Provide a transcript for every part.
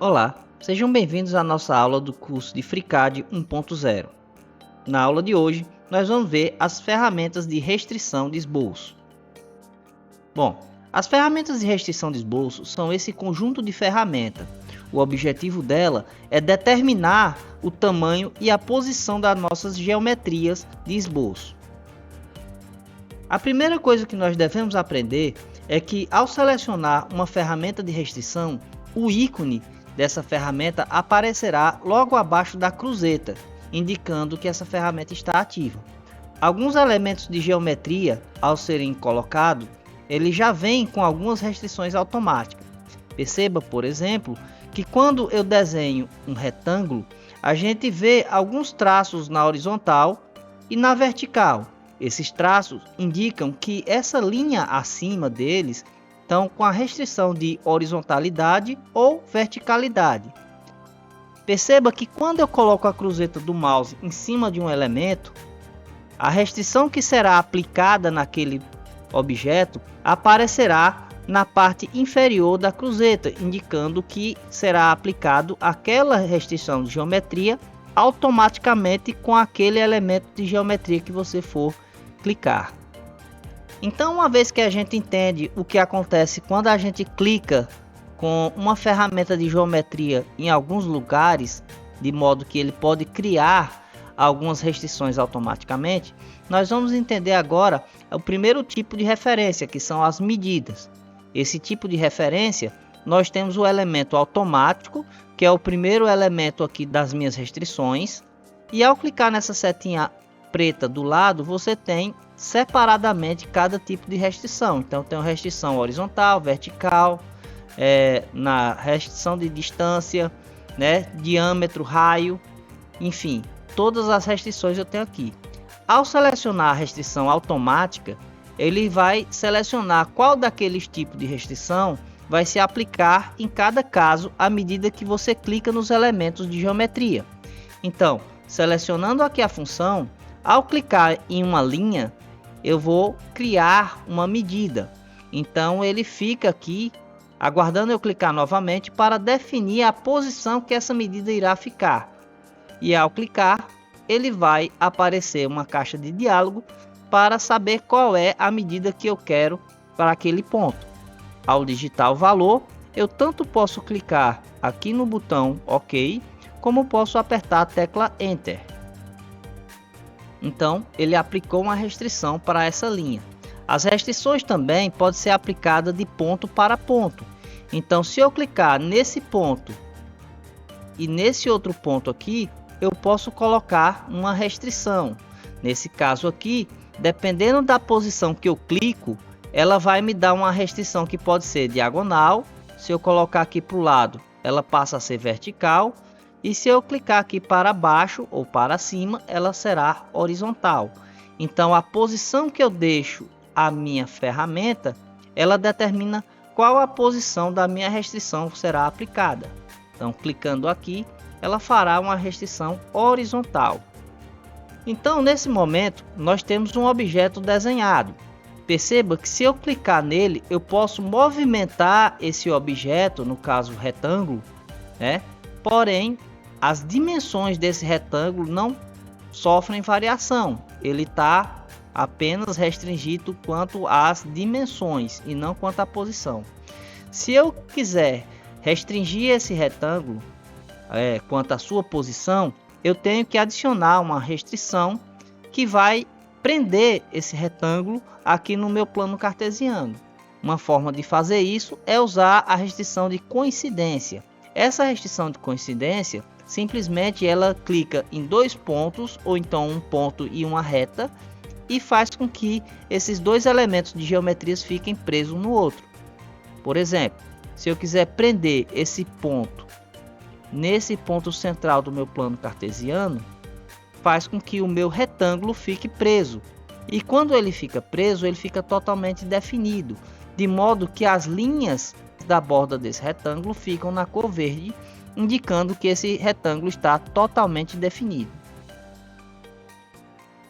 Olá, sejam bem-vindos à nossa aula do curso de FreeCAD 1.0. Na aula de hoje, nós vamos ver as ferramentas de restrição de esboço. Bom, as ferramentas de restrição de esboço são esse conjunto de ferramentas. O objetivo dela é determinar o tamanho e a posição das nossas geometrias de esboço. A primeira coisa que nós devemos aprender é que, ao selecionar uma ferramenta de restrição, o ícone dessa ferramenta aparecerá logo abaixo da cruzeta, indicando que essa ferramenta está ativa. Alguns elementos de geometria, ao serem colocados, ele já vem com algumas restrições automáticas. Perceba, por exemplo, que quando eu desenho um retângulo, a gente vê alguns traços na horizontal e na vertical. Esses traços indicam que essa linha acima deles estão com a restrição de horizontalidade ou verticalidade. Perceba que quando eu coloco a cruzeta do mouse em cima de um elemento, a restrição que será aplicada naquele objeto aparecerá na parte inferior da cruzeta, indicando que será aplicado aquela restrição de geometria automaticamente com aquele elemento de geometria que você for clicar. Então, uma vez que a gente entende o que acontece quando a gente clica com uma ferramenta de geometria em alguns lugares, de modo que ele pode criar algumas restrições automaticamente, nós vamos entender agora o primeiro tipo de referência, que são as medidas. Esse tipo de referência, nós temos o elemento automático, que é o primeiro elemento aqui das minhas restrições, e ao clicar nessa setinha preta do lado, você tem separadamente cada tipo de restrição. Então tem a restrição horizontal, vertical, na restrição de distância, diâmetro, raio, enfim, todas as restrições eu tenho aqui. Ao selecionar a restrição automática, ele vai selecionar qual daqueles tipos de restrição vai se aplicar em cada caso à medida que você clica nos elementos de geometria. Então, selecionando aqui a função, ao clicar em uma linha, eu vou criar uma medida. Então ele fica aqui aguardando eu clicar novamente para definir a posição que essa medida irá ficar. E ao clicar, ele vai aparecer uma caixa de diálogo para saber qual é a medida que eu quero para aquele ponto. Ao digitar o valor, eu tanto posso clicar aqui no botão OK, como posso apertar a tecla Enter. Então, ele aplicou uma restrição para essa linha. As restrições também podem ser aplicadas de ponto para ponto. Então, se eu clicar nesse ponto e nesse outro ponto aqui, eu posso colocar uma restrição. Nesse caso aqui, dependendo da posição que eu clico, ela vai me dar uma restrição que pode ser diagonal. Se eu colocar aqui para o lado, ela passa a ser vertical. E se eu clicar aqui para baixo ou para cima, ela será horizontal. Então, a posição que eu deixo a minha ferramenta, ela determina qual a posição da minha restrição será aplicada. Então, clicando aqui, ela fará uma restrição horizontal. Então, nesse momento, nós temos um objeto desenhado. Perceba que se eu clicar nele, eu posso movimentar esse objeto, no caso retângulo, Porém, as dimensões desse retângulo não sofrem variação. Ele está apenas restringido quanto às dimensões e não quanto à posição. Se eu quiser restringir esse retângulo quanto à sua posição, eu tenho que adicionar uma restrição que vai prender esse retângulo aqui no meu plano cartesiano. Uma forma de fazer isso é usar a restrição de coincidência. Essa restrição de coincidência, simplesmente ela clica em dois pontos, ou então um ponto e uma reta, e faz com que esses dois elementos de geometria fiquem presos um no outro. Por exemplo, se eu quiser prender esse ponto nesse ponto central do meu plano cartesiano, faz com que o meu retângulo fique preso. E quando ele fica preso, ele fica totalmente definido, de modo que as linhas da borda desse retângulo ficam na cor verde, indicando que esse retângulo está totalmente definido.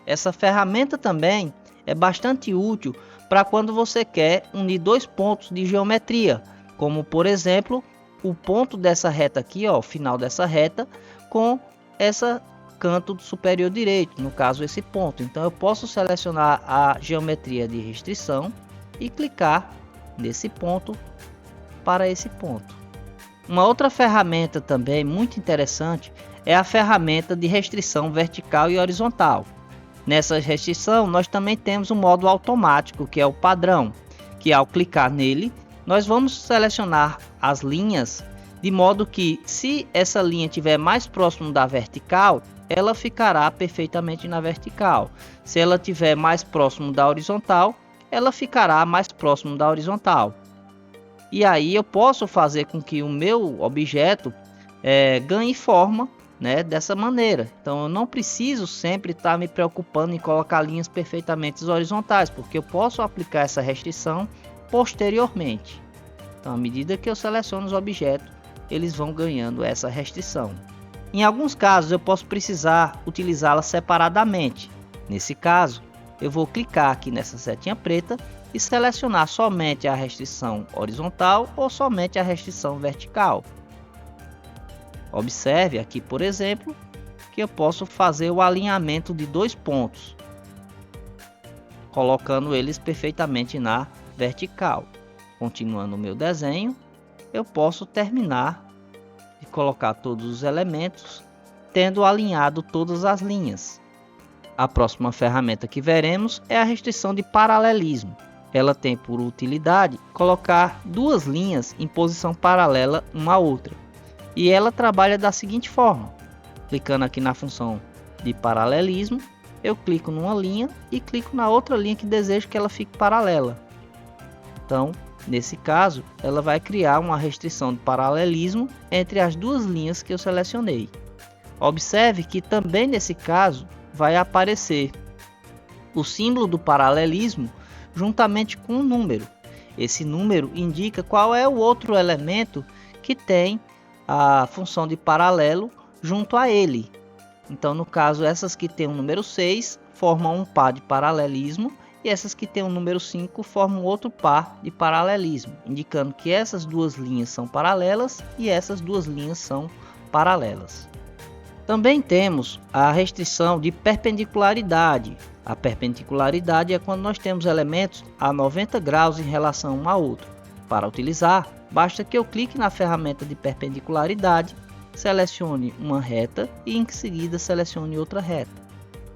Essa ferramenta também é bastante útil para quando você quer unir dois pontos de geometria, como por exemplo o ponto dessa reta aqui, ó, o final dessa reta, com essa canto superior direito, no caso esse ponto. Então eu posso selecionar a geometria de restrição e clicar nesse ponto para esse ponto. Uma outra ferramenta também muito interessante é a ferramenta de restrição vertical e horizontal. Nessa restrição nós também temos um modo automático, que é o padrão, que ao clicar nele nós vamos selecionar as linhas de modo que, se essa linha estiver mais próximo da vertical, ela ficará perfeitamente na vertical. Se ela estiver mais próximo da horizontal, ela ficará mais próximo da horizontal. E aí eu posso fazer com que o meu objeto ganhe forma, né, dessa maneira. Então eu não preciso sempre estar me preocupando em colocar linhas perfeitamente horizontais, porque eu posso aplicar essa restrição posteriormente. Então, à medida que eu seleciono os objetos, eles vão ganhando essa restrição. Em alguns casos eu posso precisar utilizá-la separadamente. Nesse caso, eu vou clicar aqui nessa setinha preta e selecionar somente a restrição horizontal ou somente a restrição vertical. Observe aqui, por exemplo, que eu posso fazer o alinhamento de dois pontos, colocando eles perfeitamente na vertical. Continuando o meu desenho, eu posso terminar de colocar todos os elementos, tendo alinhado todas as linhas. A próxima ferramenta que veremos é a restrição de paralelismo. Ela tem por utilidade colocar duas linhas em posição paralela uma à outra. E ela trabalha da seguinte forma: clicando aqui na função de paralelismo, eu clico numa linha e clico na outra linha que desejo que ela fique paralela. Então, nesse caso, ela vai criar uma restrição de paralelismo entre as duas linhas que eu selecionei. Observe que também nesse caso vai aparecer o símbolo do paralelismo juntamente com um número. Esse número indica qual é o outro elemento que tem a função de paralelo junto a ele. Então, no caso, essas que tem o número 6 formam um par de paralelismo e essas que tem o número 5 formam outro par de paralelismo, indicando que essas duas linhas são paralelas e essas duas linhas são paralelas. Também temos a restrição de perpendicularidade. A perpendicularidade é quando nós temos elementos a 90 graus em relação um ao outro. Para utilizar, basta que eu clique na ferramenta de perpendicularidade, selecione uma reta e em seguida selecione outra reta.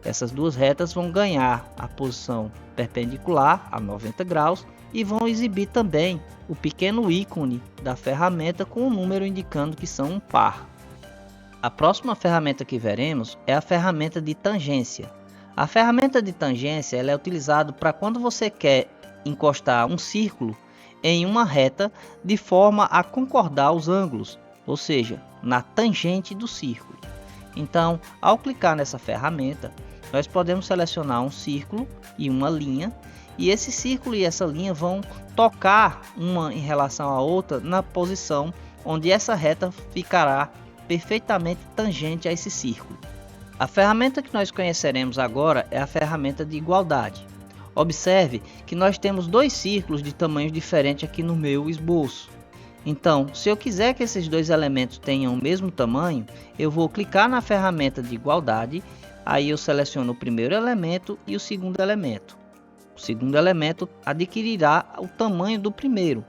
Essas duas retas vão ganhar a posição perpendicular a 90 graus e vão exibir também o pequeno ícone da ferramenta com o número indicando que são um par. A próxima ferramenta que veremos é a ferramenta de tangência. A ferramenta de tangência ela é utilizada para quando você quer encostar um círculo em uma reta de forma a concordar os ângulos, ou seja, na tangente do círculo. Então, ao clicar nessa ferramenta, nós podemos selecionar um círculo e uma linha, e esse círculo e essa linha vão tocar uma em relação à outra na posição onde essa reta ficará perfeitamente tangente a esse círculo. A ferramenta que nós conheceremos agora é a ferramenta de igualdade. Observe que nós temos dois círculos de tamanhos diferentes aqui no meu esboço. Então, se eu quiser que esses dois elementos tenham o mesmo tamanho, eu vou clicar na ferramenta de igualdade, aí eu seleciono o primeiro elemento e o segundo elemento. O segundo elemento adquirirá o tamanho do primeiro.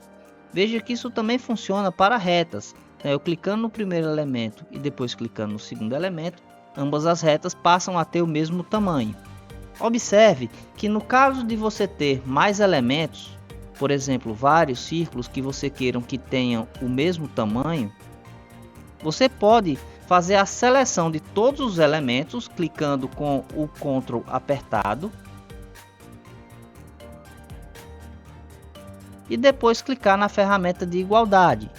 Veja que isso também funciona para retas. Então, eu clicando no primeiro elemento e depois clicando no segundo elemento, ambas as retas passam a ter o mesmo tamanho. Observe que no caso de você ter mais elementos, por exemplo, vários círculos que você queiram que tenham o mesmo tamanho, você pode fazer a seleção de todos os elementos clicando com o Ctrl apertado e depois clicar na ferramenta de igualdade.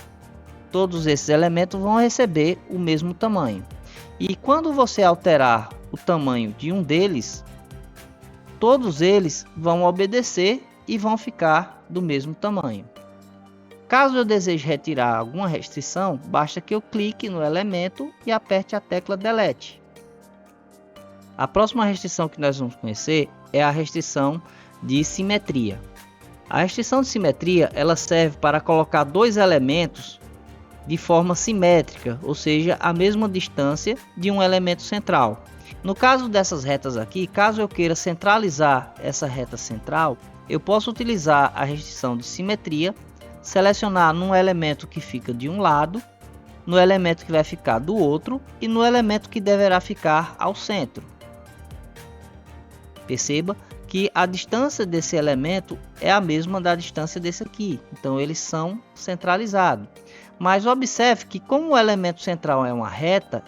Todos esses elementos vão receber o mesmo tamanho. E quando você alterar o tamanho de um deles, todos eles vão obedecer e vão ficar do mesmo tamanho. Caso eu deseje retirar alguma restrição, basta que eu clique no elemento e aperte a tecla Delete. A próxima restrição que nós vamos conhecer é a restrição de simetria. A restrição de simetria ela serve para colocar dois elementos de forma simétrica, ou seja, a mesma distância de um elemento central. No caso dessas retas aqui, caso eu queira centralizar essa reta central, eu posso utilizar a restrição de simetria, selecionar num elemento que fica de um lado, no elemento que vai ficar do outro e no elemento que deverá ficar ao centro. Perceba que a distância desse elemento é a mesma da distância desse aqui, então eles são centralizados. Mas observe que como o elemento central é uma reta,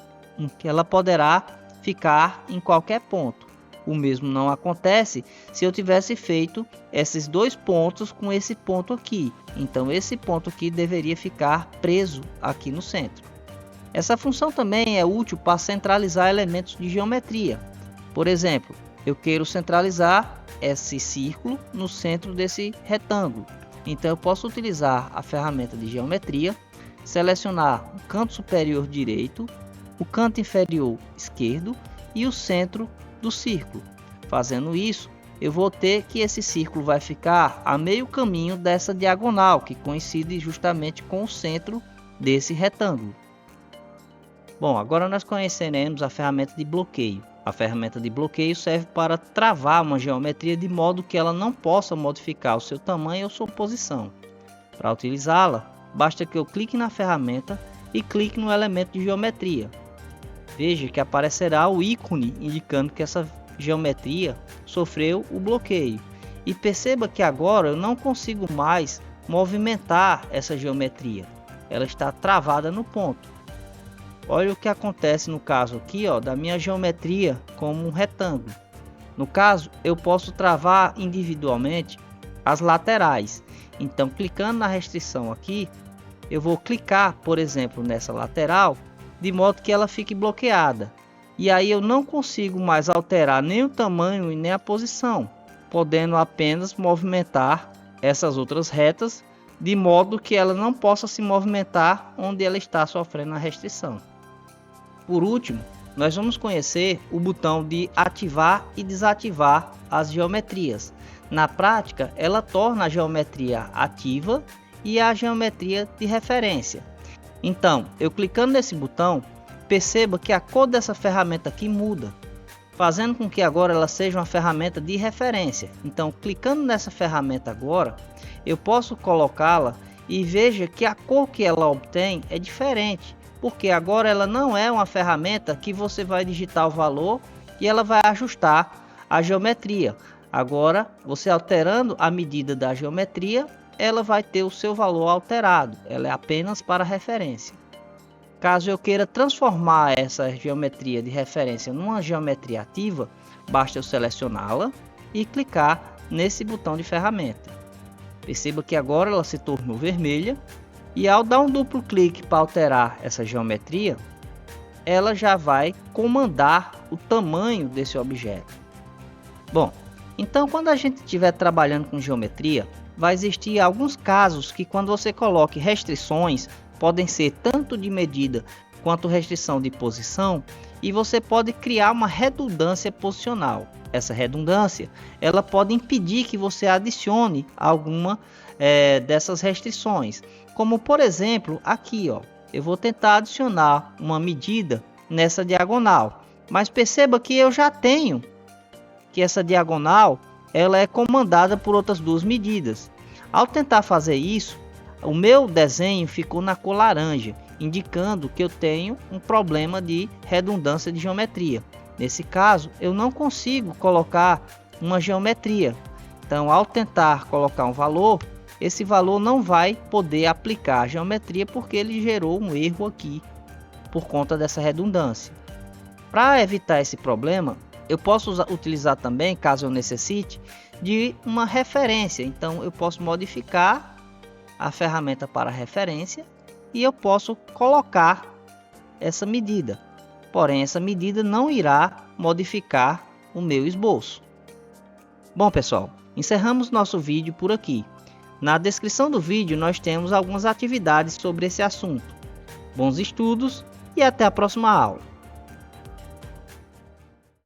ela poderá ficar em qualquer ponto. O mesmo não acontece se eu tivesse feito esses dois pontos com esse ponto aqui. Então esse ponto aqui deveria ficar preso aqui no centro. Essa função também é útil para centralizar elementos de geometria. Por exemplo, eu quero centralizar esse círculo no centro desse retângulo. Então eu posso utilizar a ferramenta de geometria, selecionar o canto superior direito, o canto inferior esquerdo e o centro do círculo. Fazendo isso, eu vou ter que esse círculo vai ficar a meio caminho dessa diagonal, que coincide justamente com o centro desse retângulo. Bom, agora nós conheceremos a ferramenta de bloqueio. A ferramenta de bloqueio serve para travar uma geometria de modo que ela não possa modificar o seu tamanho ou sua posição. Para utilizá-la, basta que eu clique na ferramenta e clique no elemento de geometria. Veja que aparecerá o ícone indicando que essa geometria sofreu o bloqueio. E perceba que agora eu não consigo mais movimentar essa geometria. Ela está travada no ponto. Olha o que acontece no caso aqui, da minha geometria como um retângulo. No caso, eu posso travar individualmente as laterais. Então, clicando na restrição aqui, eu vou clicar, por exemplo, nessa lateral, de modo que ela fique bloqueada. E aí eu não consigo mais alterar nem o tamanho e nem a posição, podendo apenas movimentar essas outras retas, de modo que ela não possa se movimentar onde ela está sofrendo a restrição. Por último, nós vamos conhecer o botão de ativar e desativar as geometrias. Na prática, ela torna a geometria ativa e a geometria de referência. Então, eu clicando nesse botão, perceba que a cor dessa ferramenta aqui muda, fazendo com que agora ela seja uma ferramenta de referência. Então, clicando nessa ferramenta agora, eu posso colocá-la e veja que a cor que ela obtém é diferente, porque agora ela não é uma ferramenta que você vai digitar o valor e ela vai ajustar a geometria. Agora, você alterando a medida da geometria, ela vai ter o seu valor alterado, ela é apenas para referência. Caso eu queira transformar essa geometria de referência numa geometria ativa, basta eu selecioná-la e clicar nesse botão de ferramenta. Perceba que agora ela se tornou vermelha e ao dar um duplo clique para alterar essa geometria, ela já vai comandar o tamanho desse objeto. Bom, então quando a gente estiver trabalhando com geometria, vai existir alguns casos que quando você coloque restrições, podem ser tanto de medida quanto restrição de posição, e você pode criar uma redundância posicional. Essa redundância, ela pode impedir que você adicione alguma dessas restrições. Como por exemplo, aqui, eu vou tentar adicionar uma medida nessa diagonal, mas perceba que eu já tenho que essa diagonal ela é comandada por outras duas medidas. Ao tentar fazer isso, o meu desenho ficou na cor laranja, indicando que eu tenho um problema de redundância de geometria. Nesse caso, eu não consigo colocar uma geometria. Então, ao tentar colocar um valor, esse valor não vai poder aplicar a geometria porque ele gerou um erro aqui por conta dessa redundância. Para evitar esse problema, eu posso utilizar também, caso eu necessite, de uma referência. Então eu posso modificar a ferramenta para referência e eu posso colocar essa medida. Porém, essa medida não irá modificar o meu esboço. Bom, pessoal, encerramos nosso vídeo por aqui. Na descrição do vídeo nós temos algumas atividades sobre esse assunto. Bons estudos e até a próxima aula.